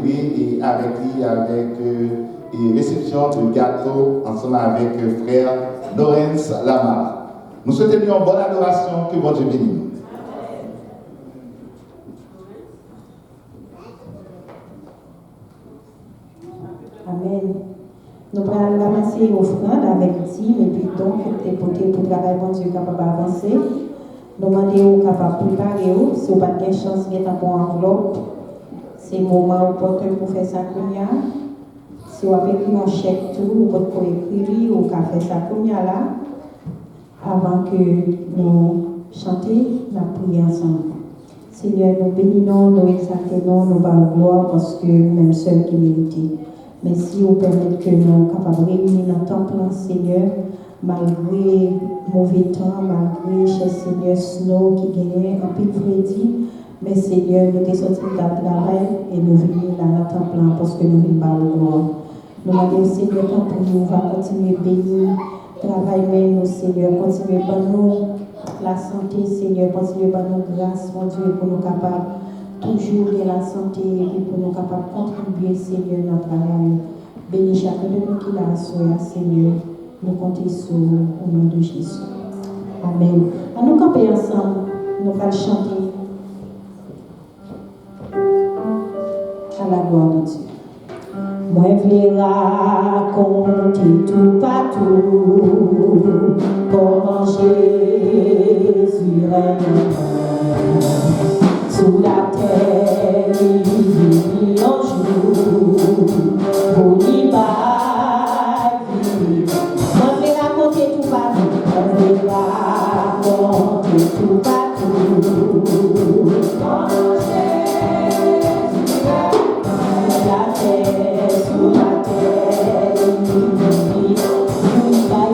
Oui, et avec lui, avec et réception de gâteau ensemble avec frère Lorenz Lamar. Nous souhaitons une bonne adoration, que bon Dieu bénisse. Amen. Nous allons ramasser l'offrande avec dîme et puis donc des potés pour travailler bon Dieu capable d'avancer. Nous demandons capable de préparer, si vous n'avez pas de chance de mettre en enveloppe, c'est le moment opportun pour faire ça comme ça. Si vous avez écrit un chèque tout, vous pouvez écrire ou faire ça comme ça là, avant que nous chantions, nous prions ensemble. Seigneur, nous bénissons, nous exaltons, nous bavons gloire parce que même seul qui mérite. Merci vous permettre que nous soyons capables de réunir dans ton plan, Seigneur, malgré mauvais temps, malgré, cher Seigneur, Snow qui gagne un peu de crédit. Mais Seigneur, nous sommes sortis de la travail et nous venons dans ton plan parce que nous venons par le gloire. Nous demandons, Seigneur, pour nous, va continuer à bénir, travailler nous, Seigneur, continuer par nous la santé, Seigneur, continuer par nous grâce, mon Dieu, pour nous capables toujours de la santé et pour nous capables de contribuer, Seigneur, dans notre travail. Bénis chacun de nous qui l'a assuré, Seigneur. Nous comptons sur vous au nom de Jésus. Amen. À nous camper ensemble, nous allons chanter à la gloire de Dieu. Moi, je raconter tout partout comment Jésus règne sous la terre, il vit un jour pour l'y moi, je vais raconter tout partout. Moi, je vais raconter tout partout. Comment Jésus sous la terre, il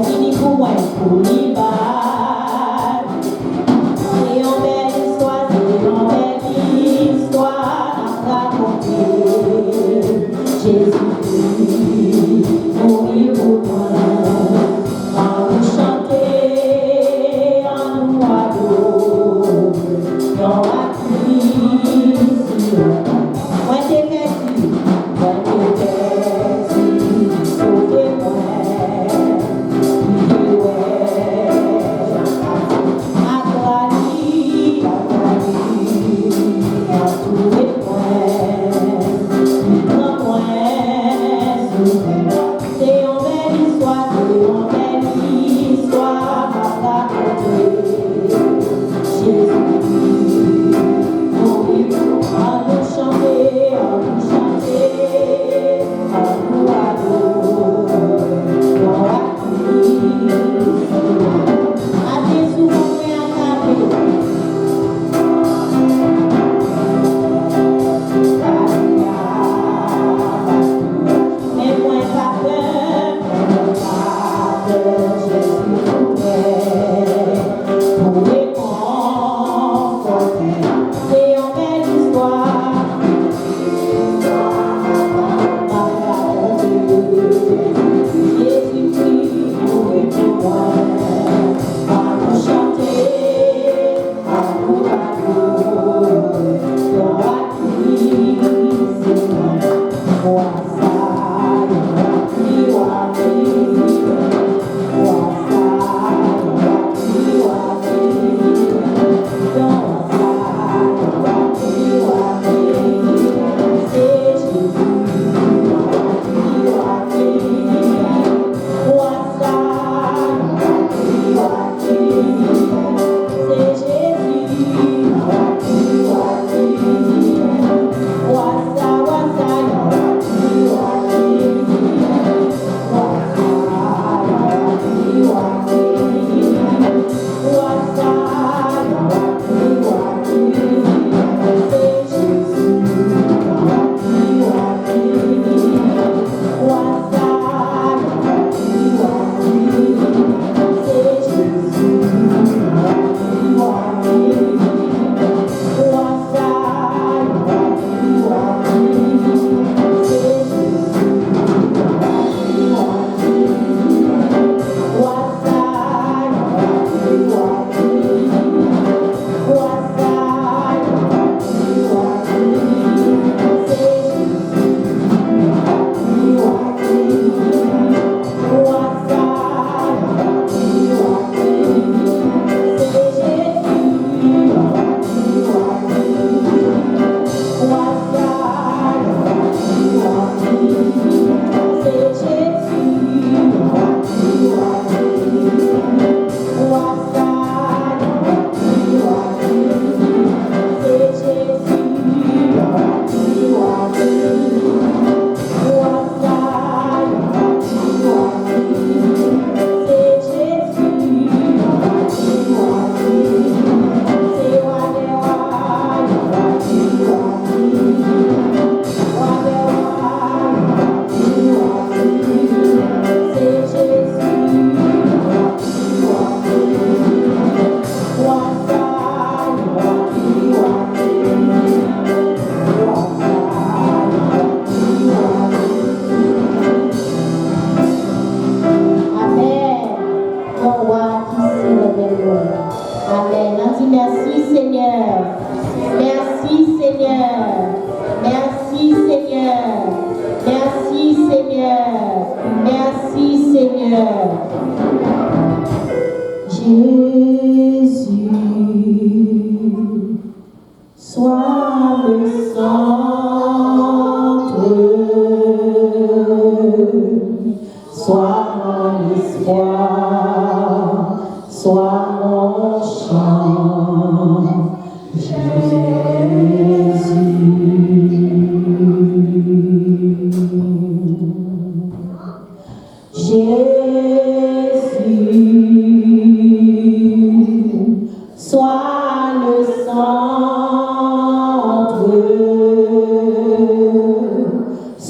vit pour moi, pour l'y c'est une belle histoire à raconter. Jésus mourir pour moi, en nous chanter, en nous adorer, dans la crise. Moi t'es perdu, sauvez-moi.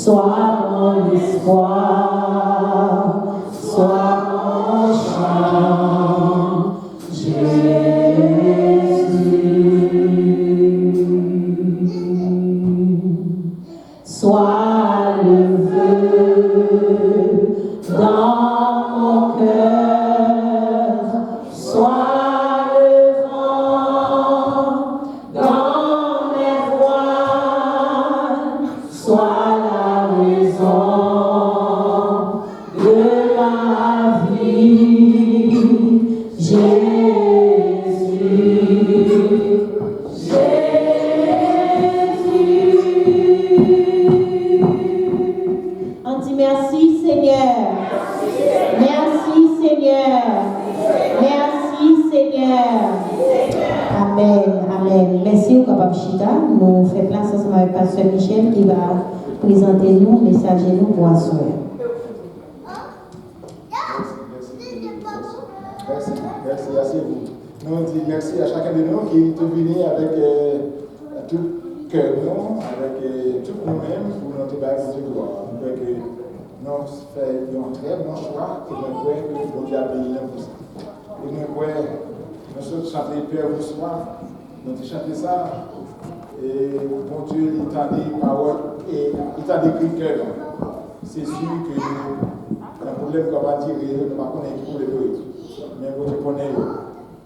Sois mon espoir, sois mon chant, Jésus. Sois le feu dans mon cœur, sois le vent dans mes voiles, sois la raison de ma vie, Jésus. On dit merci Seigneur. Merci Seigneur. Merci Seigneur. Amen. Amen. Merci au Papa Chita. Nous faisons place ensemble avec Pasteur Michel qui va présenter nous, messager nous pour assurer. Merci, asseyez-vous. Nous on dit merci à chacun de nous qui est venu avec tout cœur, avec tout nous-mêmes pour notre base de gloire. Donc, nous faisons un très bon choix et nous croyons que Dieu a béni pour ça. Et nous croyons, nous sommes chantés Père vous soir, nous avons chanté ça, et mon Dieu, il t'a dit parole et il t'a décrit cœur. C'est sûr que un problème qu'on va dire, nous ne connaissons pas le bruit. Mais vous connaissez,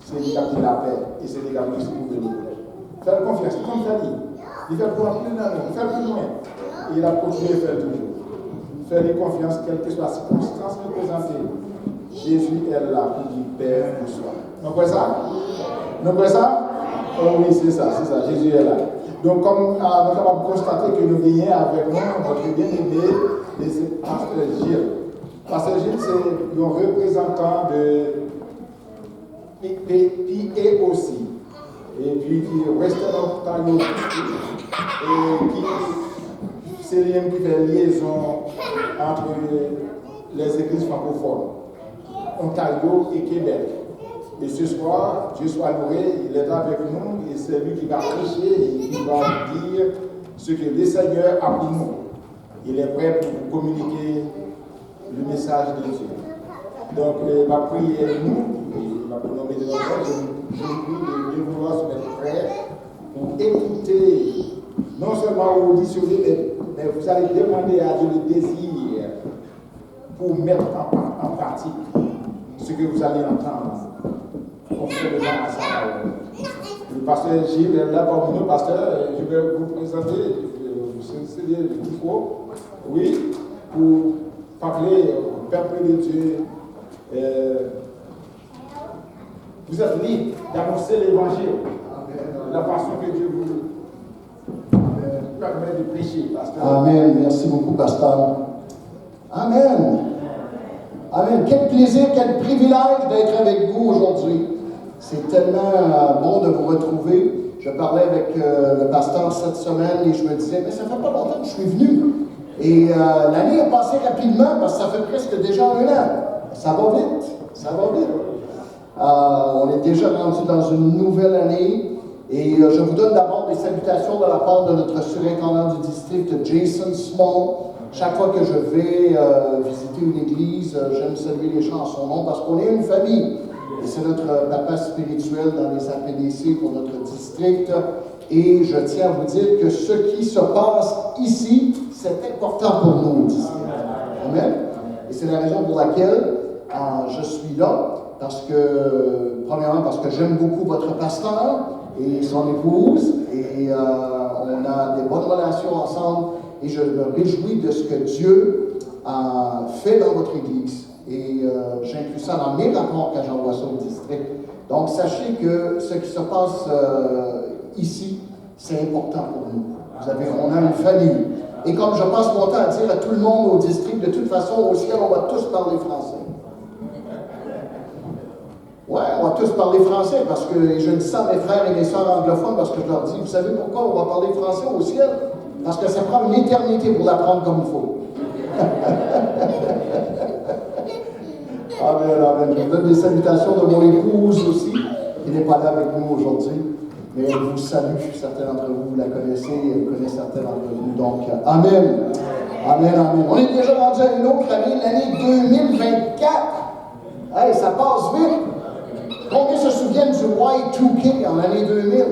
c'est lui qui a pris la paix et c'est lui qui a pris pour nous. Faire confiance, c'est comme ça dit. Il fait plus dans nous, il fait plus loin. Et il a continué à faire toujours. Faire confiance, quelle que soit la circonstance présentée. Jésus est là pour dire Père pour soi. Vous voyez ça? Vous voyez ça? Oh oui, c'est ça, Jésus est là. Donc, comme nous avons constaté que nous venions avec nous, notre bien-aimé, c'est Pasteur Gilles. Pasteur Gilles, c'est un représentant de PA aussi. Et puis qui est Western Ontario, et qui c'est lui qui fait liaison entre les églises francophones, Ontario et Québec. Et ce soir, Dieu soit loué, il est avec nous et c'est lui qui va prêcher et qui va dire ce que le Seigneur a pour nous. Il est prêt pour vous communiquer le message de Dieu. Donc, il va prier nous, il va nous nommer des enfants. Je vous prie de vouloir se mettre prêt pour écouter, non seulement auditionner, mais vous allez demander à Dieu le désir pour mettre en pratique ce que vous allez entendre. Conformément à sa parole. Le pasteur Gilles est là parmi nous, pasteur. Je vais vous présenter le micro, oui, pour parler au peuple de Dieu. Vous êtes libre d'annoncer l'évangile, la façon que Dieu vous permet de prêcher, pasteur. Amen. Merci beaucoup, pasteur. Amen. Amen. Quel plaisir, quel privilège d'être avec vous aujourd'hui. C'est tellement bon de vous retrouver. Je parlais avec le pasteur cette semaine et je me disais, mais ça fait pas longtemps que je suis venu. Et l'année a passé rapidement parce que ça fait presque déjà 1 an. Ça va vite, ça va vite. On est déjà rendu dans une nouvelle année et je vous donne d'abord des salutations de la part de notre surintendant du district, Jason Small. Chaque fois que je vais visiter une église, j'aime saluer les gens en son nom parce qu'on est une famille. Et c'est notre papa spirituel dans les APDC pour notre district. Et je tiens à vous dire que ce qui se passe ici, c'est important pour nous au district. Amen. Et c'est la raison pour laquelle je suis là. Parce que, premièrement, parce que j'aime beaucoup votre pasteur et son épouse. Et on a des bonnes relations ensemble. Et je me réjouis de ce que Dieu a fait dans votre église. Et j'inclus ça dans mes rapports quand j'envoie ça au district. Donc, sachez que ce qui se passe ici, c'est important pour nous. On a une famille. Et comme je passe mon temps à dire à tout le monde au district, de toute façon, au ciel, on va tous parler français. Ouais, on va tous parler français parce que je dis ça à mes frères et mes sœurs anglophones parce que je leur dis, vous savez pourquoi on va parler français au ciel? Parce que ça prend une éternité pour l'apprendre comme il faut. Amen, amen. Je vous donne des salutations de mon épouse aussi, qui n'est pas là avec nous aujourd'hui, mais elle vous salue. Certains d'entre vous la connaissez, elle connaît certains d'entre vous. Donc, amen. Amen, amen. On est déjà rendu à une autre année, l'année 2024. Hey, ça passe vite. Combien se souviennent du Y2K en l'année 2000?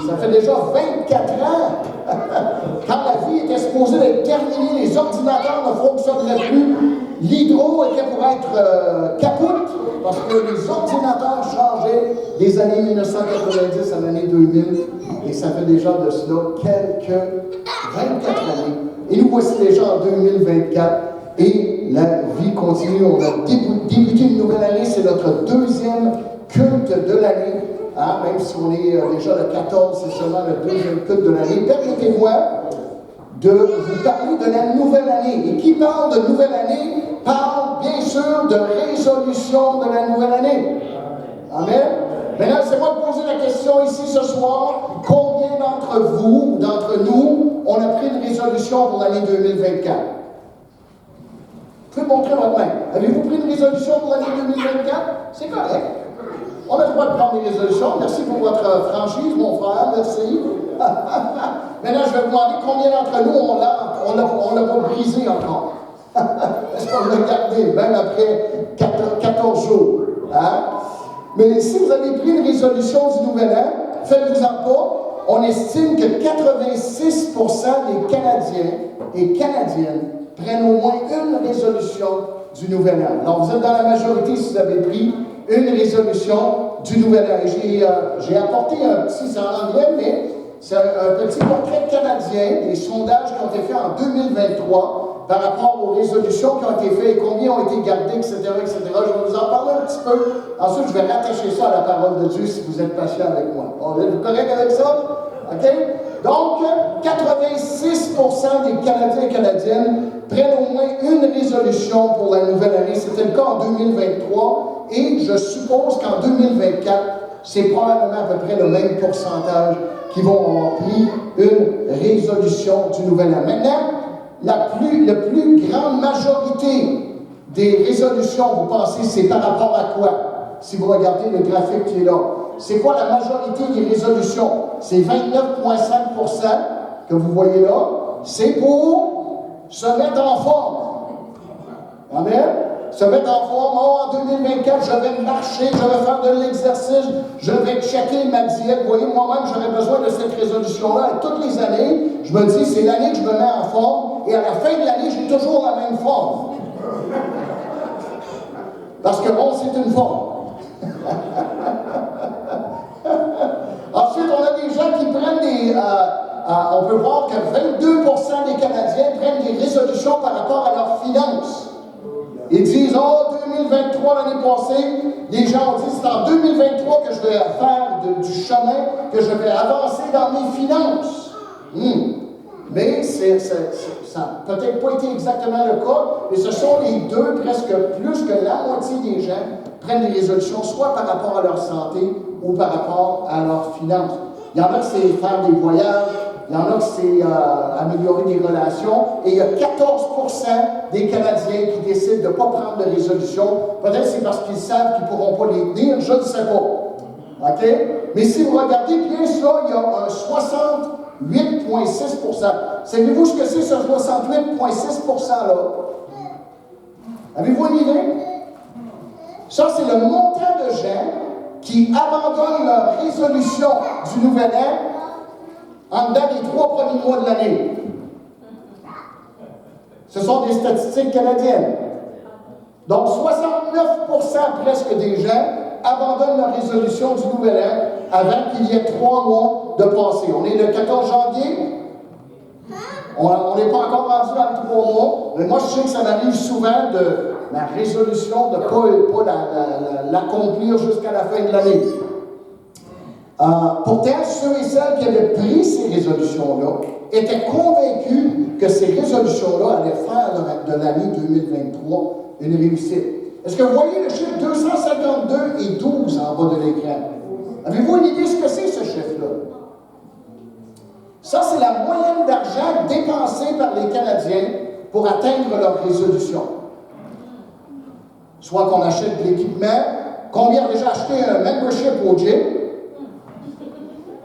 Ça fait déjà 24 ans. Quand la vie était supposée d'être terminée, les ordinateurs ne fonctionneraient plus. L'hydro était pour être capote parce que les ordinateurs changeaient des années 1990 à l'année 2000. Et ça fait déjà de cela quelques 24 années. Et nous voici déjà en 2024. Et la vie continue. On a débuté une nouvelle année. C'est notre deuxième culte de l'année. Hein, même si on est déjà le 14, c'est seulement le deuxième culte de l'année. Permettez-moi de vous parler de la nouvelle année. Et qui parle de nouvelle année parle bien sûr de résolution de la nouvelle année. Amen. Maintenant, c'est moi de poser la question ici ce soir. Combien d'entre vous, d'entre nous, on a pris une résolution pour l'année 2024? Vous pouvez montrer votre main. Avez-vous pris une résolution pour l'année 2024? C'est correct. On a le droit de prendre des résolutions. Merci pour votre franchise, mon frère. Merci. Maintenant, je vais vous demander combien d'entre nous on l'a pas brisé encore. Est-ce qu'on l'a gardé, même après 14 jours? Hein? Mais si vous avez pris une résolution du Nouvel An, faites-vous-en pas, on estime que 86% des Canadiens et Canadiennes prennent au moins une résolution du Nouvel An. Alors, vous êtes dans la majorité si vous avez pris une résolution du Nouvel An. J'ai apporté un petit, c'est en anglais, mais c'est un petit portrait canadien des sondages qui ont été faits en 2023 par rapport aux résolutions qui ont été faites et combien ont été gardées, etc., etc. Je vais vous en parler un petit peu. Ensuite, je vais rattacher ça à la parole de Dieu si vous êtes patient avec moi. Êtes-vous correct avec ça? OK? Donc, 86% des Canadiens et Canadiennes prennent au moins une résolution pour la nouvelle année. C'était le cas en 2023 et je suppose qu'en 2024, c'est probablement à peu près le même pourcentage qui vont avoir pris une résolution du nouvel an. Maintenant, la plus grande majorité des résolutions, vous pensez, c'est par rapport à quoi? Si vous regardez le graphique qui est là. C'est quoi la majorité des résolutions? C'est 29,5% que vous voyez là. C'est pour se mettre en forme. Amen? Se mettre en forme. Oh, en 2024, je vais marcher, je vais faire de l'exercice, je vais checker ma diète. Vous voyez, moi-même, j'aurais besoin de cette résolution-là. Et toutes les années, je me dis, c'est l'année que je me mets en forme. Et à la fin de l'année, j'ai toujours la même forme. Parce que bon, c'est une forme. Ensuite, on a des gens qui prennent on peut voir que 22% des Canadiens prennent des résolutions par rapport à leurs finances. Ils disent, oh, 2023, l'année passée, les gens ont dit, c'est en 2023 que je vais faire du chemin, que je vais avancer dans mes finances. Mais ça n'a peut-être pas été exactement le cas, mais ce sont les deux, presque plus que la moitié des gens prennent des résolutions, soit par rapport à leur santé ou par rapport à leurs finances. Il y en a que c'est faire des voyages, il y en a que c'est améliorer des relations, et il y a 14% des Canadiens qui décident de ne pas prendre de résolution. Peut-être c'est parce qu'ils savent qu'ils ne pourront pas les tenir, je ne sais pas. OK? Mais si vous regardez bien ça, il y a un 68,6%. Savez-vous ce que c'est ce 68,6%-là? Avez-vous une idée? Ça, c'est le montant de gens qui abandonnent leur résolution du Nouvel An en dedans des 3 premiers mois de l'année. Ce sont des statistiques canadiennes. Donc, 69% presque des gens abandonnent leur résolution du Nouvel An avant qu'il y ait 3 mois de passé. On est le 14 janvier. On n'est pas encore rendu dans les 3 mois. Mais moi, je sais que ça m'arrive souvent de ma résolution de ne pas l'accomplir jusqu'à la fin de l'année. Pourtant, ceux et celles qui avaient pris ces résolutions-là étaient convaincus que ces résolutions-là allaient faire de l'année 2023 une réussite. Est-ce que vous voyez le chiffre 252 et 12 en bas de l'écran? Avez-vous une idée de ce que c'est, ce chiffre-là? Ça, c'est la moyenne d'argent dépensée par les Canadiens pour atteindre leur résolution. Soit qu'on achète de l'équipement, combien ont déjà acheté un membership au gym,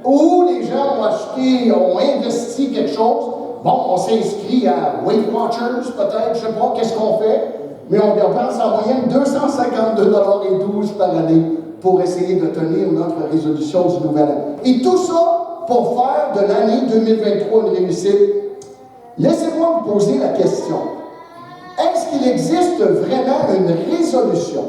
ou les gens ont investi quelque chose Bon, on s'est inscrit à Weight Watchers, peut-être, je ne sais pas, qu'est-ce qu'on fait? Mais on dépense en moyenne 252,12 $ par année pour essayer de tenir notre résolution du nouvel an. Et tout ça pour faire de l'année 2023 une réussite. Laissez-moi vous poser la question. Est-ce qu'il existe vraiment une résolution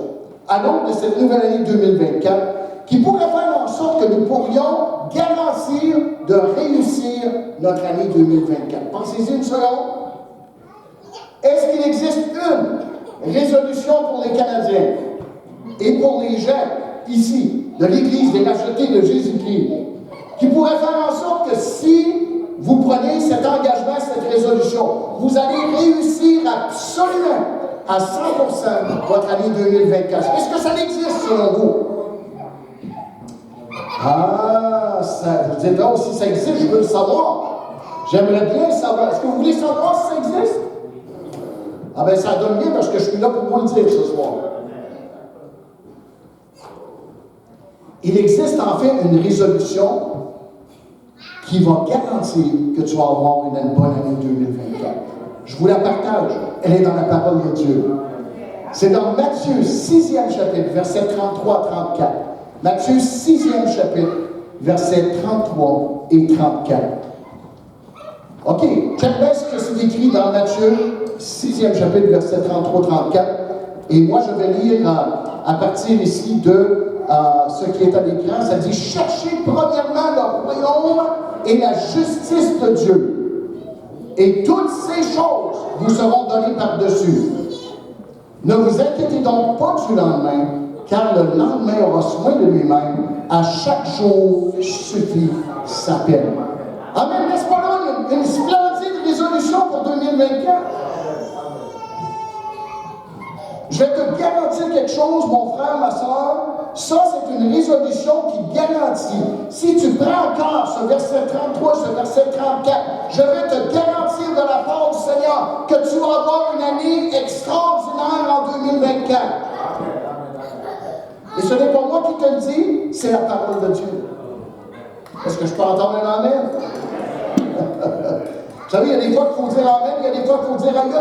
à l'aube de cette nouvelle année 2024 qui pourrait faire en sorte que nous pourrions garantir de réussir notre année 2024? Pensez-y une seconde. Est-ce qu'il existe une résolution pour les Canadiens et pour les gens ici, de l'Église des rachetés de Jésus-Christ, qui pourrait faire en sorte que si vous prenez cet engagement, cette résolution, vous allez réussir absolument à 100% votre année 2024? Est-ce que ça existe selon vous? Ah, ça, vous dites, oh, si ça existe, je veux le savoir. J'aimerais bien savoir. Est-ce que vous voulez savoir si ça existe? Ah bien, ça donne bien parce que je suis là pour vous le dire ce soir. Il existe en fait une résolution qui va garantir que tu vas avoir une bonne année 2024. Je vous la partage. Elle est dans la parole de Dieu. C'est dans Matthieu 6e chapitre, versets 33 à 34. Matthieu 6e chapitre, versets 33 et 34. OK, check bien ce que c'est écrit dans Matthieu 6e chapitre, versets 33-34. Et moi, je vais lire à partir ici de ce qui est à l'écran. Ça dit « Cherchez premièrement le royaume et la justice de Dieu, et toutes ces choses vous seront données par-dessus. Ne vous inquiétez donc pas du lendemain, car le lendemain aura soin de lui-même. À chaque jour suffit sa peine. » Amen. N'est-ce pas là une splendide résolution pour 2024? Je vais te garantir quelque chose, mon frère, ma soeur. Ça, c'est une résolution qui garantit. Si tu prends encore ce verset 33, ce verset 34, je vais te garantir de la part du Seigneur que tu vas avoir une année extraordinaire en 2024. Et ce n'est pas moi qui te le dis, c'est la parole de Dieu. Est-ce que je peux entendre un amen? Vous savez, il y a des fois qu'il faut dire amen, il y a des fois qu'il faut dire aïe.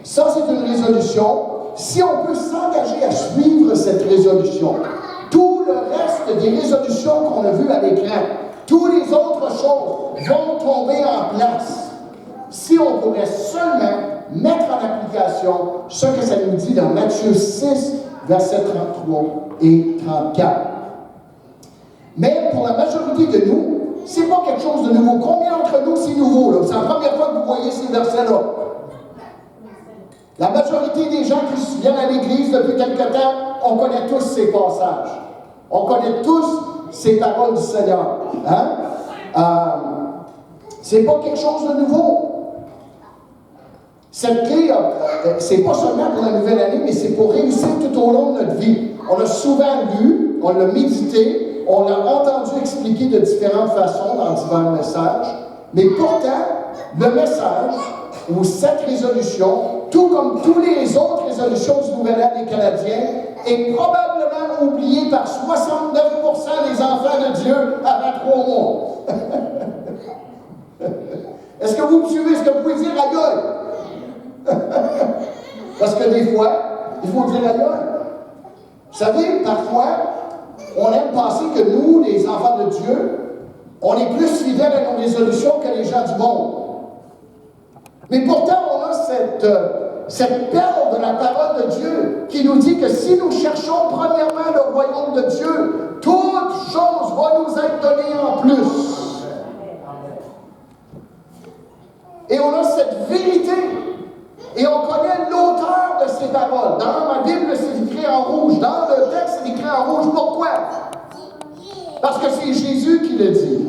Ça, c'est une résolution. Si on peut s'engager à suivre cette résolution, tout le reste des résolutions qu'on a vues à l'écran, toutes les autres choses vont tomber en place. Si on pourrait seulement mettre en application ce que ça nous dit dans Matthieu 6, versets 33 et 34. Mais pour la majorité de nous, c'est pas quelque chose de nouveau. Combien d'entre nous, c'est nouveau? Là? C'est la première fois que vous voyez ces versets-là. La majorité des gens qui viennent à l'Église depuis quelque temps, on connaît tous ces passages. On connaît tous ces paroles du Seigneur. Hein? C'est pas quelque chose de nouveau. Cette clé, c'est pas seulement pour la nouvelle année, mais c'est pour réussir tout au long de notre vie. On a souvent lu, on l'a médité, on l'a entendu expliquer de différentes façons dans divers messages, mais pourtant, le message ou cette résolution, tout comme toutes les autres résolutions du Nouvel An des Canadiens, est probablement oubliée par 69% des enfants de Dieu avant 3 mois. Est-ce que vous me suivez? Est-ce que vous pouvez dire aïe? Parce que des fois, il faut dire aïe. Vous savez, parfois, on aime penser que nous, les enfants de Dieu, on est plus fidèles à nos résolutions que les gens du monde. Mais pourtant, on a cette perle de la parole de Dieu qui nous dit que si nous cherchons premièrement le royaume de Dieu, toute chose va nous être donnée en plus. Et on a cette vérité. Et on connaît l'auteur de ces paroles. Dans ma Bible, c'est écrit en rouge. Dans le texte, c'est écrit en rouge. Pourquoi? Parce que c'est Jésus qui le dit.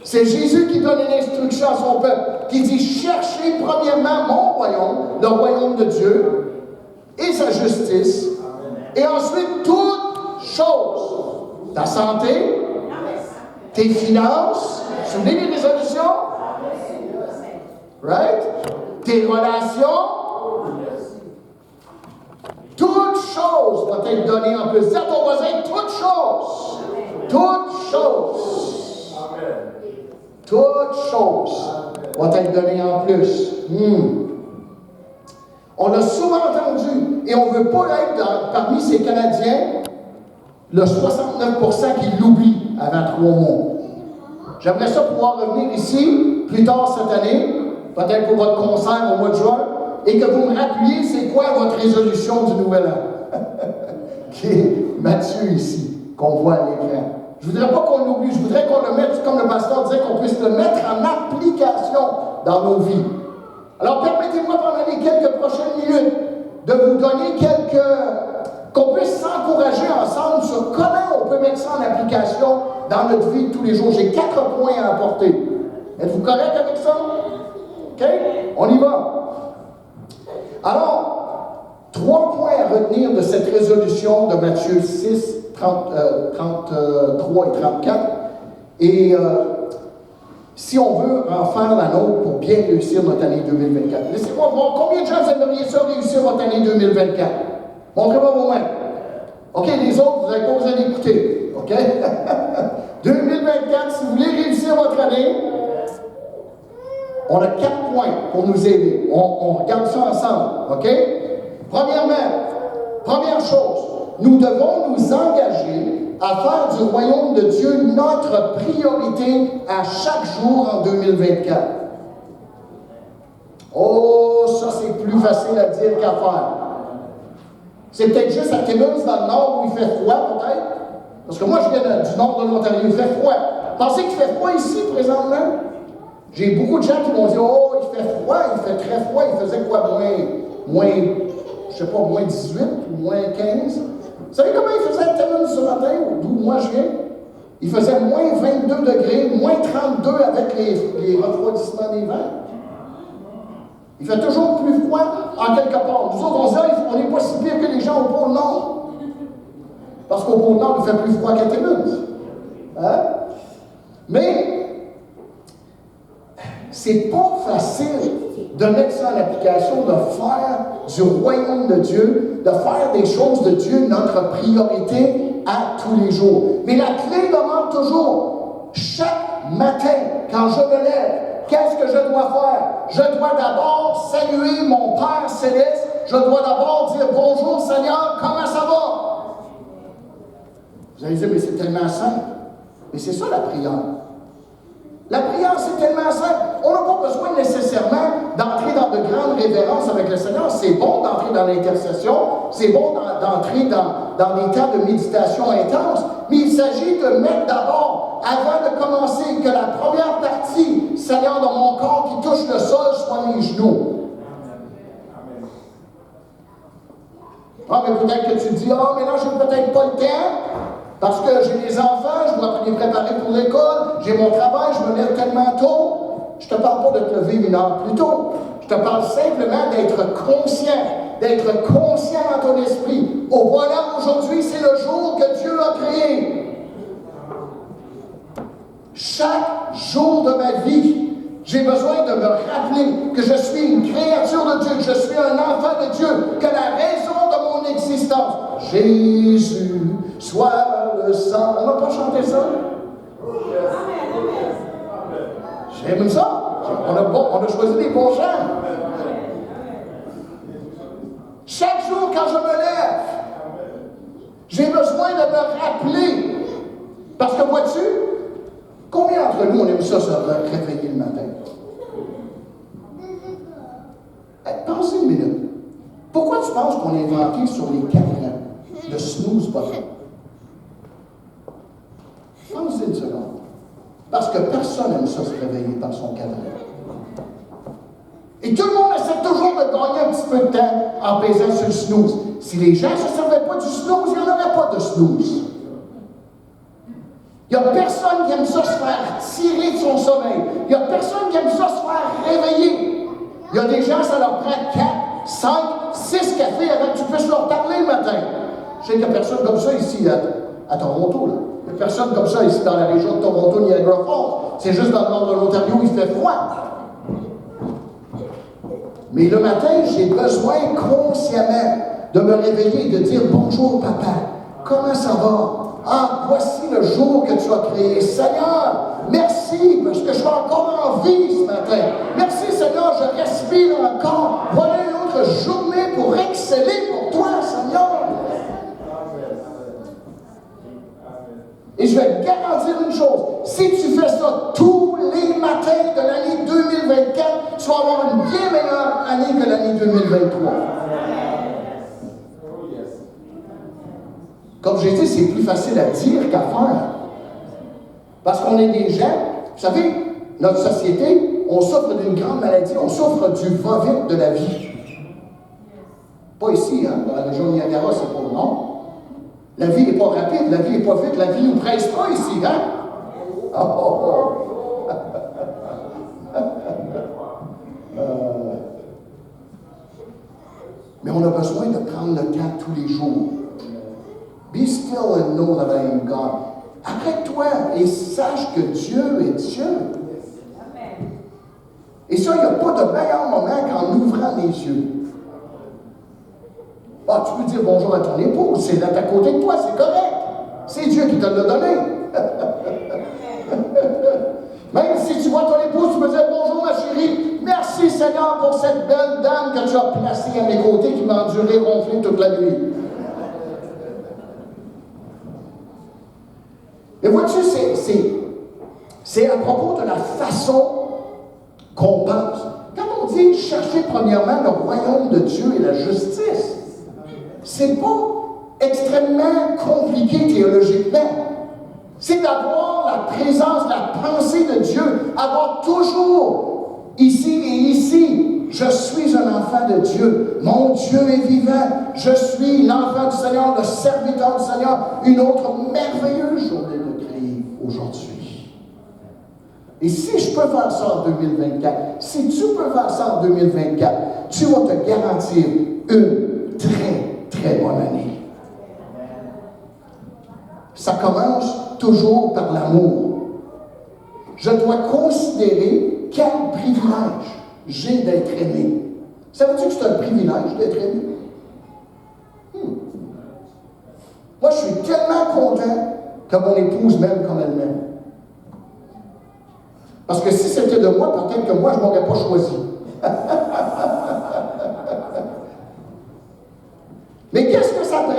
C'est Jésus qui donne une instruction à son peuple, qui dit « Cherchez premièrement mon royaume, le royaume de Dieu, et sa justice, et ensuite toutes choses. Ta santé, tes finances, vous vous souvenez des résolutions? Right? Tes relations, toutes choses vont être données en plus. Dis à ton voisin, toutes choses. Toutes choses. Toutes choses vont être données en plus. On l'a souvent entendu, et on ne veut pas être parmi ces Canadiens, le 69% qui l'oublient avant 3 mois. J'aimerais ça pouvoir revenir ici, plus tard cette année, peut-être pour votre concert au mois de juin, et que vous me rappeliez c'est quoi votre résolution du Nouvel An. Qui est Matthieu ici, qu'on voit à l'écran. Je ne voudrais pas qu'on l'oublie, je voudrais qu'on le mette, comme le pasteur disait, qu'on puisse le mettre en application dans nos vies. Alors permettez-moi pendant les quelques prochaines minutes de vous donner qu'on puisse s'encourager ensemble sur comment on peut mettre ça en application dans notre vie de tous les jours. J'ai 4 points à apporter. Êtes-vous correct avec ça? OK? On y va. Alors, 3 points à retenir de cette résolution de Matthieu 6, 33 et 34. Et si on veut en faire la nôtre pour bien réussir notre année 2024. Laissez-moi voir combien de gens vous aimeriez ça réussir votre année 2024. Montrez-moi vos mains. OK, les autres, vous n'avez pas besoin d'écouter. OK? 2024, si vous voulez réussir votre année, on a 4 points pour nous aider. On regarde ça ensemble. OK? Première chose, nous devons nous engager à faire du royaume de Dieu notre priorité à chaque jour en 2024. Oh, ça c'est plus facile à dire qu'à faire. C'est peut-être juste à Timmins, dans le nord, où il fait froid, peut-être. Parce que moi, je viens du nord de l'Ontario, il fait froid. Pensez qu'il fait froid ici, présentement? J'ai beaucoup de gens qui m'ont dit, oh, il fait froid, il fait très froid. Il faisait quoi, moins, je sais pas, moins 18 ou moins 15? Vous savez comment il faisait à Timmins ce matin, d'où moi je viens? Il faisait moins 22 degrés, moins 32 avec les refroidissements des vents. Il fait toujours plus froid en quelque part. Nous autres, on se dit, on n'est pas si pire que les gens au pôle Nord. Parce qu'au pôle Nord, il fait plus froid qu'à Timmins. Hein? Mais, c'est pas facile de mettre ça en application, de faire du royaume de Dieu, de faire des choses de Dieu notre priorité à tous les jours. Mais la clé demeure toujours, chaque matin, quand je me lève, qu'est-ce que je dois faire? Je dois d'abord saluer mon Père Céleste. Je dois d'abord dire bonjour Seigneur, comment ça va? Vous allez dire, mais c'est tellement simple. Mais c'est ça la prière. La prière, c'est tellement simple. On n'a pas besoin nécessairement d'entrer dans de grandes révérences avec le Seigneur. C'est bon d'entrer dans l'intercession. C'est bon d'entrer dans des temps de méditation intense. Mais il s'agit de mettre d'abord, avant de commencer, que la première partie, Seigneur, de mon corps qui touche le sol, soit mes genoux. Ah, mais peut-être que tu dis, ah, mais là, je n'ai peut-être pas le temps. Parce que j'ai des enfants, je dois les préparer pour l'école, j'ai mon travail, je me lève tellement tôt. Je ne te parle pas de te lever 1 heure plus tôt. Je te parle simplement d'être conscient dans ton esprit. Au voilà, aujourd'hui, c'est le jour que Dieu a créé. Chaque jour de ma vie, j'ai besoin de me rappeler que je suis une créature de Dieu, que je suis un enfant de Dieu, que la raison de mon existence, Jésus, soit le sang. On n'a pas chanté ça? J'aime ça. On a choisi des bons chants. Chaque jour, quand je me lève, j'ai besoin de me rappeler. Parce que vois-tu, combien d'entre nous, on aime ça se réveiller le matin? Pensez une minute. Pourquoi tu penses qu'on a inventé sur les cadrans le snooze button? Pensez une seconde. Parce que personne n'aime ça se réveiller par son cadran. Et tout le monde essaie toujours de gagner un petit peu de temps en pesant sur le snooze. Si les gens ne se servaient pas du snooze, il n'y en aurait pas de snooze. Il n'y a personne qui aime ça se faire tirer de son sommeil. Il n'y a personne qui aime ça se faire réveiller. Il y a des gens, ça leur prend 4, 5, 6 cafés avant que tu puisses leur parler le matin. Je sais qu'il n'y a personne comme ça ici à Toronto. Là. Il n'y a personne comme ça ici dans la région de Toronto ni à Niagara Falls. C'est juste dans le nord de l'Ontario où il fait froid. Mais le matin, j'ai besoin consciemment de me réveiller et de dire « Bonjour papa, comment ça va? Ah, voici le jour que tu as créé. Seigneur, merci parce que je suis encore en vie ce matin. Merci Seigneur, je respire encore. Voilà une autre journée pour exceller pour toi, Seigneur. Et je vais te garantir une chose, si tu fais ça tous les matins de l'année 2024, tu vas avoir une bien meilleure année que l'année 2023. Comme j'ai dit, c'est plus facile à dire qu'à faire. Parce qu'on est des gens, vous savez, notre société, on souffre d'une grande maladie, on souffre du va-vite de la vie. Pas ici, hein, dans la région de Niagara, c'est pas non. La vie n'est pas rapide, la vie n'est pas vite, la vie ne nous presse pas ici, hein? Oh, oh, oh. Mais on a besoin de prendre le temps tous les jours. Be still and know that I am God. Arrête-toi et sache que Dieu est Dieu. Et ça, il n'y a pas de meilleur moment qu'en ouvrant les yeux. Ah, tu peux dire bonjour à ton épouse, c'est là à côté de toi, c'est correct. C'est Dieu qui te l'a donné. Même si tu vois ton épouse, tu peux dire bonjour ma chérie, merci Seigneur pour cette belle dame que tu as placée à mes côtés qui m'a enduré ronfler toute la nuit. Mais vois-tu, c'est à propos de la façon qu'on pense. Quand on dit chercher premièrement le royaume de Dieu et la justice, c'est pas extrêmement compliqué théologiquement. C'est d'avoir la présence, la pensée de Dieu, avoir toujours ici et ici. Je suis un enfant de Dieu. Mon Dieu est vivant. Je suis l'enfant du Seigneur, le serviteur du Seigneur. Une autre merveilleuse journée de créer aujourd'hui. Et si je peux faire ça en 2024, si tu peux faire ça en 2024, tu vas te garantir une très bonne année. Ça commence toujours par l'amour. Je dois considérer quel privilège j'ai d'être aimé. Ça veut dire que c'est un privilège d'être aimé? Moi, je suis tellement content que mon épouse m'aime comme elle m'aime. Parce que si c'était de moi, peut-être que moi, je ne m'aurais pas choisi. Mais qu'est-ce que ça prend?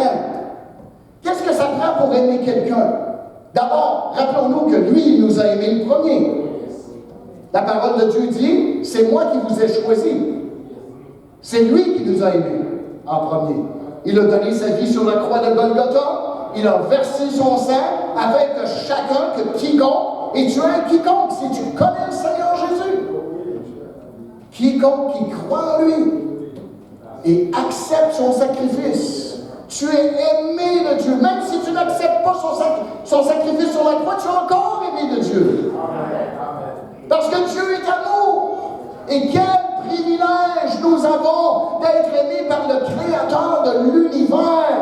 Qu'est-ce que ça prend pour aimer quelqu'un? D'abord, rappelons-nous que lui, il nous a aimés le premier. La parole de Dieu dit, c'est moi qui vous ai choisi. C'est lui qui nous a aimés en premier. Il a donné sa vie sur la croix de Golgotha. Il a versé son sang afin que chacun, que quiconque, et tu es un quiconque si tu connais le Seigneur Jésus. Quiconque qui croit en lui et accepte son sacrifice. Tu es aimé de Dieu. Même si tu n'acceptes pas son sacrifice sur la croix, tu es encore aimé de Dieu. Parce que Dieu est amour. Et quel privilège nous avons d'être aimés par le Créateur de l'univers.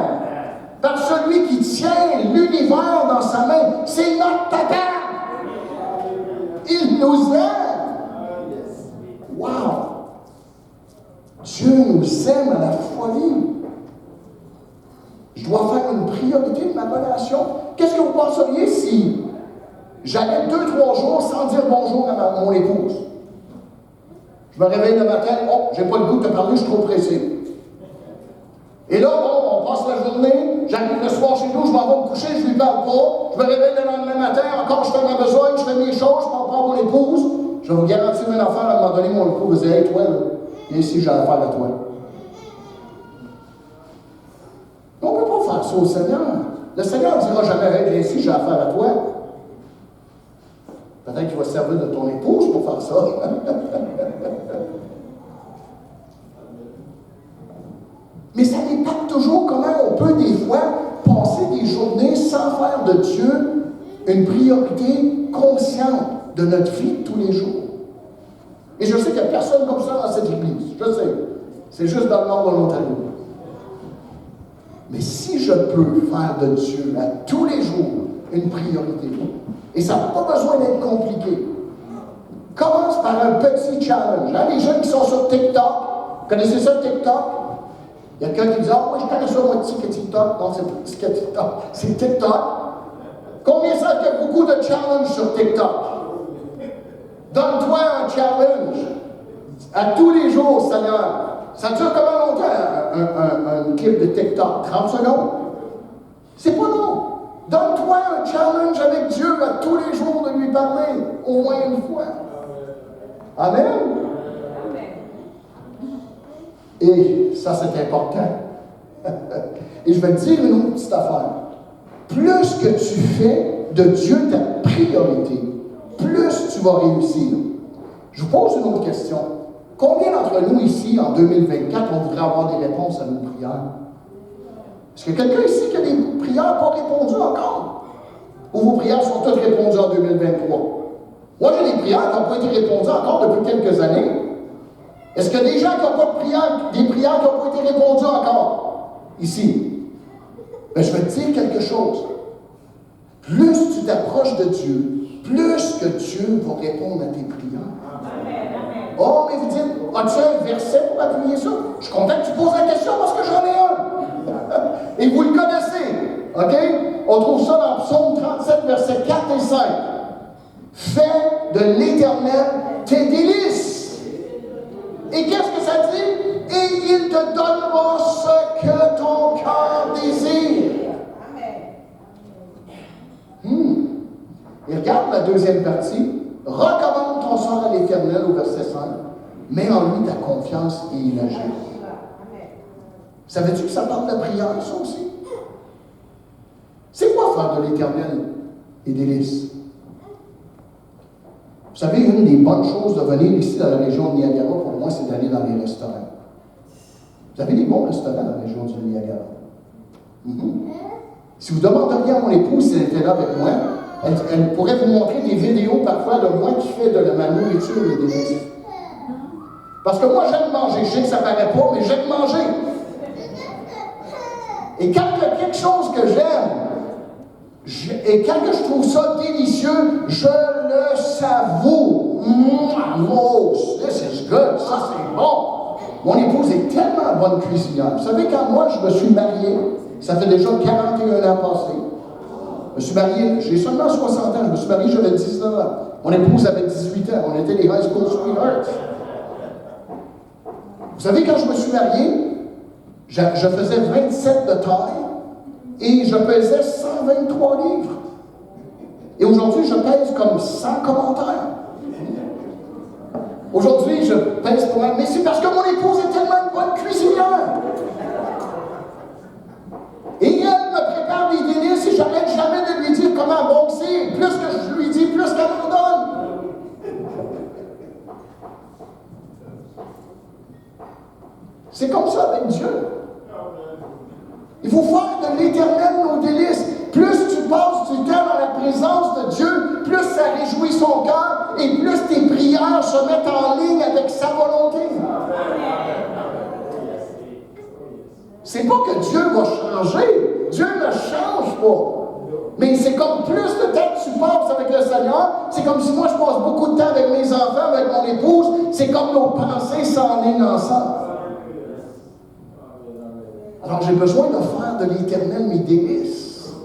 Par celui qui tient l'univers dans sa main. C'est notre papa. Il nous aime. Wow! Dieu nous aime à la folie. Je dois faire une priorité de ma relation. Qu'est-ce que vous penseriez si j'allais 2-3 jours sans dire bonjour à mon épouse? Je me réveille le matin, oh, j'ai pas le goût de te parler, je suis trop pressé. Et là, bon, on passe la journée, j'arrive le soir chez nous, je m'en vais me coucher, je lui parle pas. Je me réveille le lendemain matin, encore je fais ma besogne, je fais mes choses, je m'en prends mon épouse. Je vais vous garantir une affaire, à un moment donné, mon épouse va dire, hey, toi, là, viens ici, j'ai affaire à toi. On ne peut pas faire ça au Seigneur. Le Seigneur ne dira jamais, hey, viens ici, j'ai affaire à toi. Peut-être qu'il va se servir de ton épouse pour faire ça. Mais ça dépend toujours comment on peut des fois passer des journées sans faire de Dieu une priorité consciente de notre vie de tous les jours. Et je sais qu'il n'y a personne comme ça dans cette église. Je sais. C'est juste dans le nord de l'Ontario. Mais si je peux faire de Dieu à tous les jours une priorité, et ça n'a pas besoin d'être compliqué, commence par un petit challenge. Hein, les jeunes qui sont sur TikTok, connaissez ça TikTok? Il y a quelqu'un qui dit, ah oui, je connais ça, moi, TikTok. Non, c'est TikTok. C'est TikTok. Combien savent qu'il y a beaucoup de challenges sur TikTok? Donne-toi un challenge à tous les jours, Seigneur. Ça dure combien longtemps, un clip de TikTok? 30 secondes? C'est pas long. Donne-toi un challenge avec Dieu à tous les jours de lui parler, au moins une fois. Amen? Et ça, c'est important. Et je vais te dire une autre petite affaire. Plus que tu fais de Dieu ta priorité, plus tu vas réussir. Je vous pose une autre question. Combien d'entre nous ici, en 2024, on voudrait avoir des réponses à nos prières? Est-ce qu'il y a quelqu'un ici qui a des prières pas répondues encore? Ou vos prières sont toutes répondues en 2023? Moi, j'ai des prières qui n'ont pas été répondues encore depuis quelques années. Est-ce qu'il y a des gens qui n'ont pas de prières, des prières qui n'ont pas été répondues encore? Ici. Mais je vais te dire quelque chose. Plus tu t'approches de Dieu, plus que Dieu va répondre à tes prières. Oh, mais vous dites, as-tu un verset pour appuyer ça? Je suis content que tu poses la question parce que j'en ai un. Et vous le connaissez. OK? On trouve ça dans Psaume 37, versets 4 et 5. Fais de l'Éternel tes délices. Et qu'est-ce que ça dit? Et il te donnera ce que ton cœur désire. Et regarde la deuxième partie. Recommande ton sort à l'Éternel au verset 5. Mets en lui ta confiance et il agit. Savais-tu que ça parle de la prière, ça aussi? C'est quoi faire de l'Éternel et délices? Vous savez, une des bonnes choses de venir ici dans la région de Niagara, pour moi, c'est d'aller dans les restaurants. Vous avez des bons restaurants dans la région du Niagara. Si vous demanderiez à mon épouse si elle était là avec moi, elle pourrait vous montrer des vidéos parfois de moi qui fais de ma nourriture et des délices. Parce que moi, j'aime manger. Je sais que ça ne paraît pas, mais j'aime manger. Et quand il y a quelque chose que j'aime, et quand je trouve ça délicieux, je le savoure. Oh, this is good. Ça, c'est bon. Mon épouse est tellement bonne cuisinière. Vous savez, quand moi, je me suis marié, ça fait déjà 41 ans passés. Je me suis marié, j'ai seulement 60 ans. Je me suis marié, j'avais 19 ans. Mon épouse avait 18 ans. On était les high school sweethearts. Vous savez, quand je me suis marié, je faisais 27 de taille et je pesais 123 livres. Et aujourd'hui, je pèse comme 100 commentaires. Aujourd'hui, je pèse pour elle. Mais c'est parce que mon épouse est tellement une bonne cuisinière. Et elle me prépare des délices et j'arrête jamais de lui dire comment bon c'est. Plus que je lui dis, plus qu'elle m'en donne. C'est comme ça avec Dieu. Il faut faire de l'Éternel nos délices. Plus tu passes du temps dans la présence de Dieu, plus ça réjouit son cœur et plus tes prières se mettent en ligne avec sa volonté. C'est pas que Dieu va changer. Dieu ne change pas. Mais c'est comme plus de temps que tu passes avec le Seigneur, c'est comme si moi je passe beaucoup de temps avec mes enfants, avec mon épouse, c'est comme nos pensées s'enlignent ensemble. Alors j'ai besoin de faire de l'Éternel mes délices.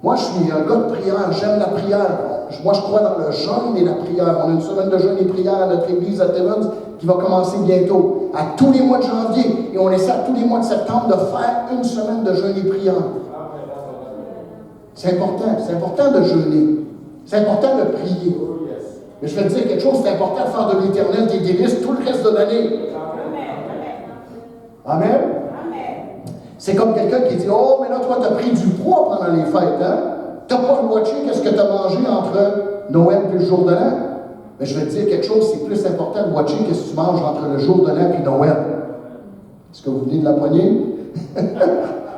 Moi je suis un gars de prière, j'aime la prière. Moi je crois dans le jeûne et la prière. On a une semaine de jeûne et prière à notre église à Timmins qui va commencer bientôt, à tous les mois de janvier. Et on essaie à tous les mois de septembre de faire une semaine de jeûne et prière. C'est important de jeûner. C'est important de prier. Mais je vais te dire quelque chose, c'est important de faire de l'Éternel des délices tout le reste de l'année. Amen? C'est comme quelqu'un qui dit, oh, mais là, toi, tu as pris du poids pendant les fêtes, hein? Tu n'as pas watché qu'est-ce que tu as mangé entre Noël et le jour de l'an. Mais je vais te dire quelque chose, c'est plus important de watcher qu'est-ce que tu manges entre le jour de l'an et Noël. Est-ce que vous venez de la poignée?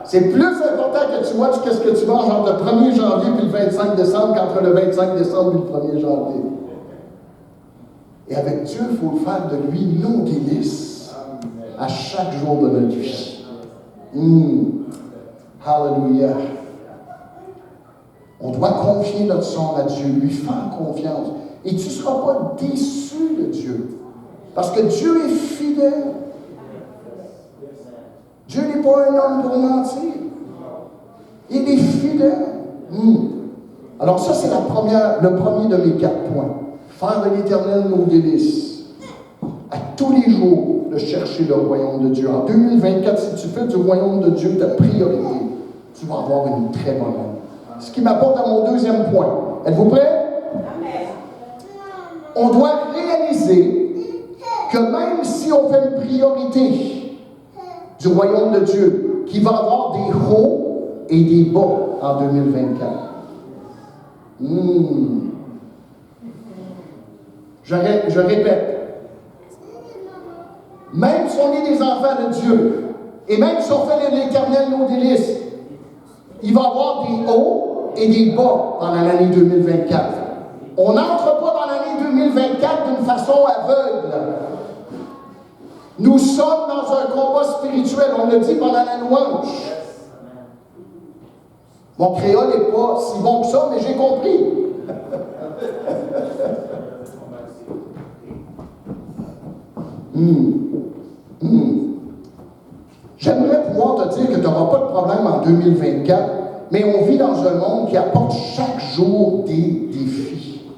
C'est plus important que tu watches qu'est-ce que tu manges entre le 1er janvier et le 25 décembre qu'entre le 25 décembre et le 1er janvier. Et avec Dieu, il faut faire de lui nos délices à chaque jour de notre vie. Hallelujah. On doit confier notre sort à Dieu, lui faire confiance. Et tu ne seras pas déçu de Dieu. Parce que Dieu est fidèle. Dieu n'est pas un homme pour mentir. Il est fidèle. Alors ça, c'est le premier de mes 4 points. Faire de l'Éternel nos délices. À tous les jours, de chercher le royaume de Dieu. En 2024, si tu fais du royaume de Dieu ta priorité, tu vas avoir une très bonne année. Ce qui m'apporte à mon deuxième point. Êtes-vous prêts? On doit réaliser que même si on fait une priorité du royaume de Dieu, qu'il va y avoir des hauts et des bas en 2024. Je répète. Même si on est des enfants de Dieu, et même si on fait de l'Éternel nos délices, il va y avoir des hauts et des bas pendant l'année 2024. On n'entre pas dans l'année 2024 d'une façon aveugle. Nous sommes dans un combat spirituel, on le dit pendant la louange. Mon créole n'est pas si bon que ça, mais j'ai compris. J'aimerais pouvoir te dire que tu n'auras pas de problème en 2024, mais on vit dans un monde qui apporte chaque jour des défis.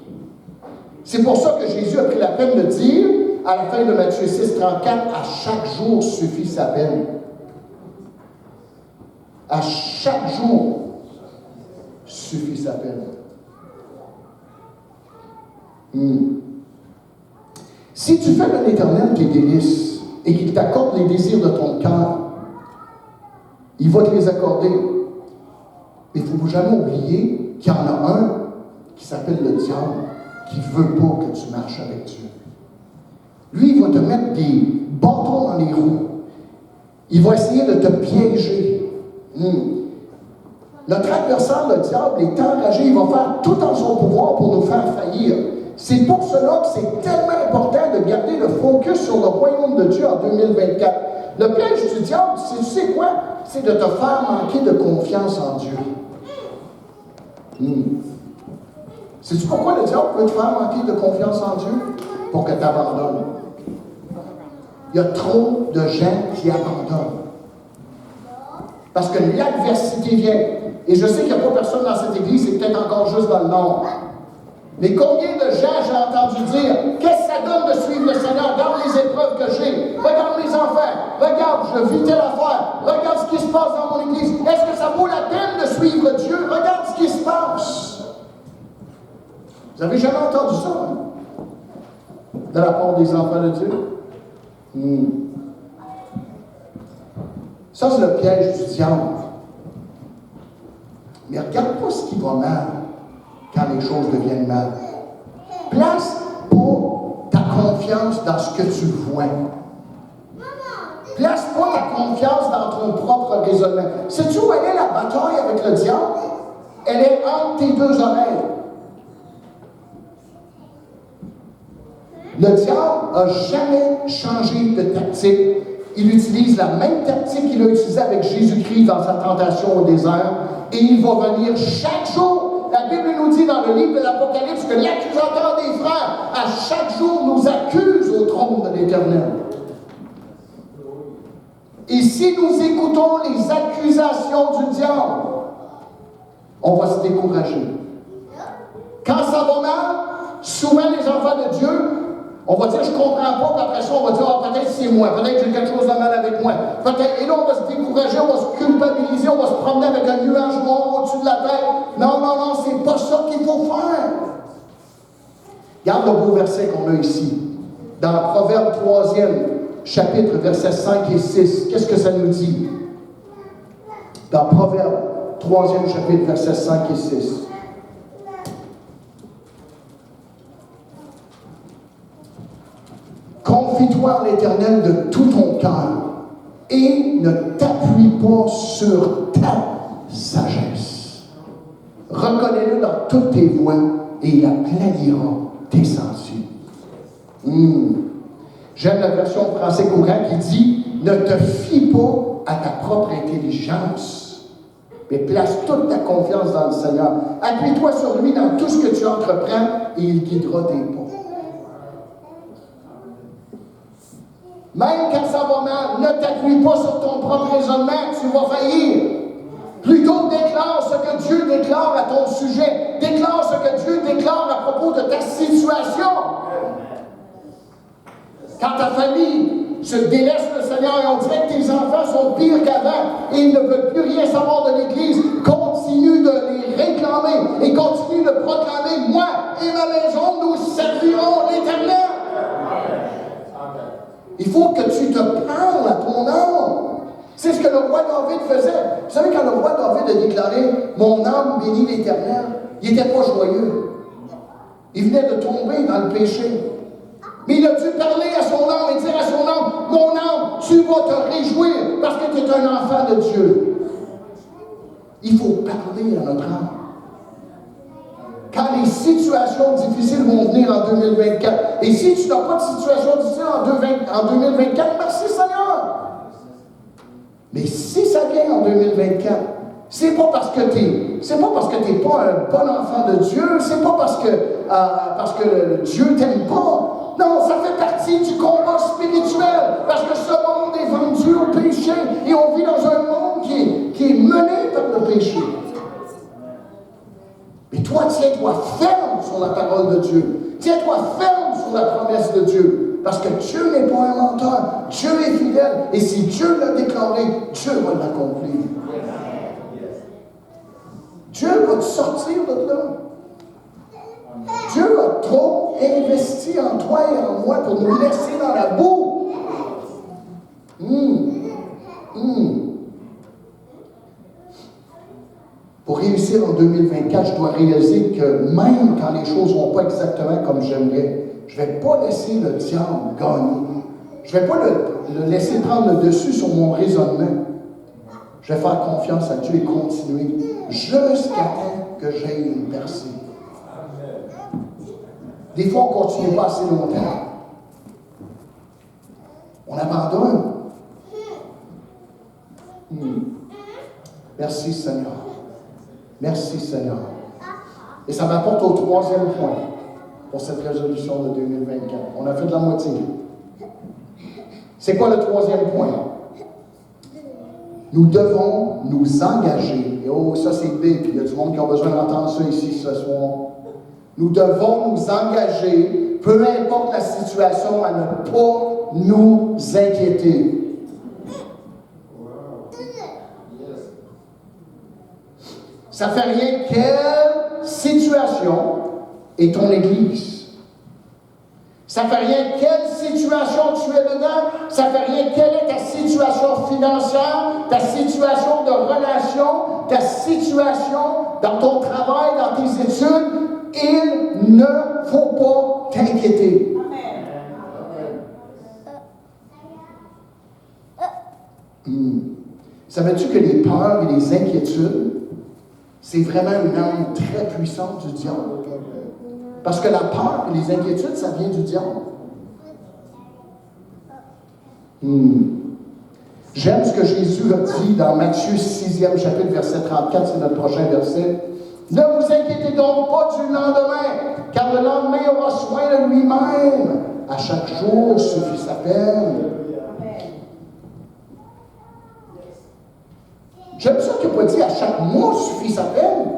C'est pour ça que Jésus a pris la peine de dire, à la fin de Matthieu 6, 34, à chaque jour suffit sa peine. À chaque jour suffit sa peine. Si tu fais de l'Éternel tes délices et qu'il t'accorde les désirs de ton cœur, il va te les accorder. Mais il ne faut jamais oublier qu'il y en a un qui s'appelle le diable, qui ne veut pas que tu marches avec Dieu. Lui, il va te mettre des bâtons dans les roues. Il va essayer de te piéger. Notre adversaire, le diable, est enragé. Il va faire tout en son pouvoir pour nous faire faillir. C'est pour cela que c'est tellement important de garder le focus sur le royaume de Dieu en 2024. Le piège du diable, tu sais quoi? C'est de te faire manquer de confiance en Dieu. Sais-tu pourquoi le diable veut te faire manquer de confiance en Dieu? Pour que tu abandonnes. Il y a trop de gens qui abandonnent. Parce que l'adversité vient. Et je sais qu'il n'y a pas personne dans cette église, c'est peut-être encore juste dans le nord. Mais combien de gens j'ai entendu dire, qu'est-ce que ça donne de suivre le Seigneur? Regarde les épreuves que j'ai. Regarde mes enfants. Regarde, je vis telle affaire. Regarde ce qui se passe dans mon église. Est-ce que ça vaut la peine de suivre Dieu? Regarde ce qui se passe. Vous avez jamais entendu ça, hein? De la part des enfants de Dieu? Ça, c'est le piège du diable. Mais regarde pas ce qui va mal quand les choses deviennent mal. Place pas ta confiance dans ce que tu vois. Place pas ta confiance dans ton propre raisonnement. Sais-tu où elle est la bataille avec le diable? Elle est entre tes deux oreilles. Le diable n'a jamais changé de tactique. Il utilise la même tactique qu'il a utilisée avec Jésus-Christ dans sa tentation au désert. Et il va venir chaque jour. La Bible nous dit dans le livre de l'Apocalypse que l'accusateur des frères, à chaque jour, nous accuse au trône de l'Éternel. Et si nous écoutons les accusations du diable, on va se décourager. Quand ça va mal, souvent les enfants de Dieu, on va dire, je ne comprends pas, puis après ça, on va dire, oh, peut-être c'est moi, peut-être que j'ai quelque chose de mal avec moi. Et là, on va se décourager, on va se culpabiliser, on va se promener avec un nuage noir au-dessus de la tête. Non, c'est pas ça qu'il faut faire. Regarde le beau verset qu'on a ici. Dans Proverbe 3e, chapitre, versets 5 et 6. Qu'est-ce que ça nous dit? Dans Proverbe 3e, chapitre, versets 5 et 6. Confie-toi en l'Éternel de tout ton cœur et ne t'appuie pas sur ta sagesse. Reconnais-le dans toutes tes voies et il aplanira tes sentiers. J'aime la version français courant qui dit « Ne te fie pas à ta propre intelligence, mais place toute ta confiance dans le Seigneur. Appuie-toi sur lui dans tout ce que tu entreprends et il guidera tes pas. » Même quand ça va mal, ne t'appuie pas sur ton propre raisonnement, tu vas faillir. Plutôt déclare ce que Dieu déclare à ton sujet. Déclare ce que Dieu déclare à propos de ta situation. Quand ta famille se délaisse le Seigneur et on dirait que tes enfants sont pires qu'avant et ils ne veulent plus rien savoir de l'Église, continue de les réclamer et continue de proclamer, moi et ma maison, nous servirons l'Éternel. Il faut que tu te parles à ton âme. C'est ce que le roi David faisait. Vous savez, quand le roi David a déclaré « Mon âme bénit l'Éternel », il n'était pas joyeux. Il venait de tomber dans le péché. Mais il a dû parler à son âme et dire à son âme « Mon âme, tu vas te réjouir parce que tu es un enfant de Dieu. » Il faut parler à notre âme. Quand les situations difficiles vont venir en 2024, et si tu n'as pas de situation difficile en 2024, merci Seigneur. Mais si ça vient en 2024, c'est pas parce que t'es pas un bon enfant de Dieu, c'est pas parce que Dieu t'aime pas. Non, ça fait partie du combat spirituel, parce que ce monde est vendu au péché et on vit dans un monde qui est mené par le péché. Mais toi, tiens-toi ferme sur la parole de Dieu. Tiens-toi ferme sur la promesse de Dieu. Parce que Dieu n'est pas un menteur. Dieu est fidèle. Et si Dieu l'a déclaré, Dieu va l'accomplir. Dieu va te sortir de là. Dieu a trop investi en toi et en moi pour nous laisser dans la boue. Pour réussir en 2024, je dois réaliser que même quand les choses ne vont pas exactement comme j'aimerais, je ne vais pas laisser le diable gagner. Je ne vais pas le laisser prendre le dessus sur mon raisonnement. Je vais faire confiance à Dieu et continuer jusqu'à temps que j'aie une percée. Des fois, on ne continue pas assez longtemps. On abandonne. Merci Seigneur. Merci Seigneur. Et ça m'apporte au troisième point pour cette résolution de 2024. On a fait de la moitié. C'est quoi le troisième point? Nous devons nous engager. Et oh, ça c'est big. Il y a du monde qui a besoin d'entendre ça ici ce soir. Nous devons nous engager, peu importe la situation, à ne pas nous inquiéter. Ça ne fait rien quelle situation est ton Église. Ça ne fait rien quelle situation tu es dedans. Ça ne fait rien quelle est ta situation financière, ta situation de relation, ta situation dans ton travail, dans tes études. Il ne faut pas t'inquiéter. Savais-tu que les peurs et les inquiétudes, c'est vraiment une arme très puissante du diable? Parce que la peur et les inquiétudes, ça vient du diable. J'aime ce que Jésus a dit dans Matthieu 6e chapitre, verset 34, c'est notre prochain verset. Ne vous inquiétez donc pas du lendemain, car le lendemain aura soin de lui-même. À chaque jour suffit sa peine. J'aime ça qu'il n'a pas dit à chaque mois suffit sa peine.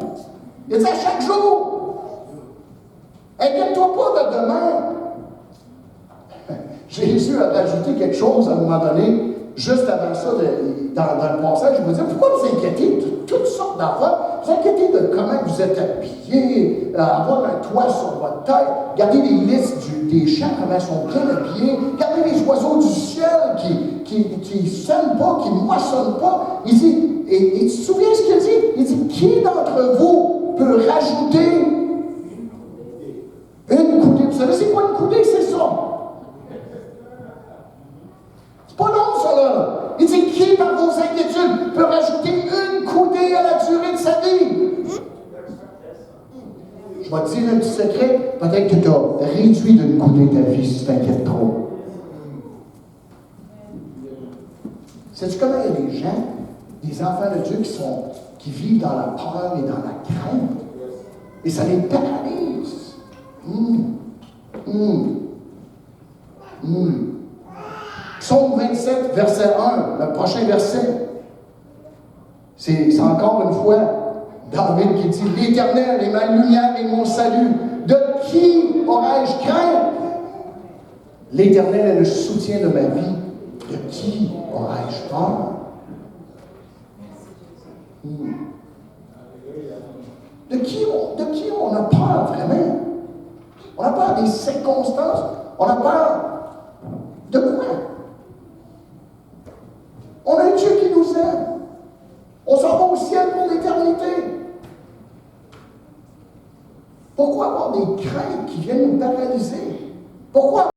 Il a dit à chaque jour. Inquiète-toi pas de demain. Jésus a rajouté quelque chose à un moment donné. Juste avant ça, dans le passage, je me disais, pourquoi vous inquiétez de toutes sortes d'affaires? Vous inquiétez de comment vous êtes habillés, avoir un toit sur votre tête, regardez les listes des champs, comment ils sont bien habillés, regardez les oiseaux du ciel qui ne sonnent pas, qui ne moissonnent pas. Il dit, et tu te souviens ce qu'il dit? Il dit, qui d'entre vous peut rajouter une coudée? Vous savez, c'est quoi une coudée? C'est ça. C'est pas long, ça, là. Il dit, qui, par vos inquiétudes, peut rajouter une coudée à la durée de sa vie? Je vais te dire un petit secret. Peut-être que tu as réduit d'une coudée ta vie si tu t'inquiètes trop. Sais-tu comment il y a des gens, des enfants de Dieu qui vivent dans la peur et dans la crainte? Et ça les paralyse. Psaume 27, verset 1, le prochain verset. C'est encore une fois David qui dit, l'Éternel est ma lumière et mon salut. De qui aurais-je crainte? L'Éternel est le soutien de ma vie. De qui aurais-je peur? De qui on a peur vraiment? On a peur des circonstances. On a peur de quoi? On a un Dieu qui nous aime. On s'en va au ciel pour l'éternité. Pourquoi avoir des craintes qui viennent nous paralyser? Pourquoi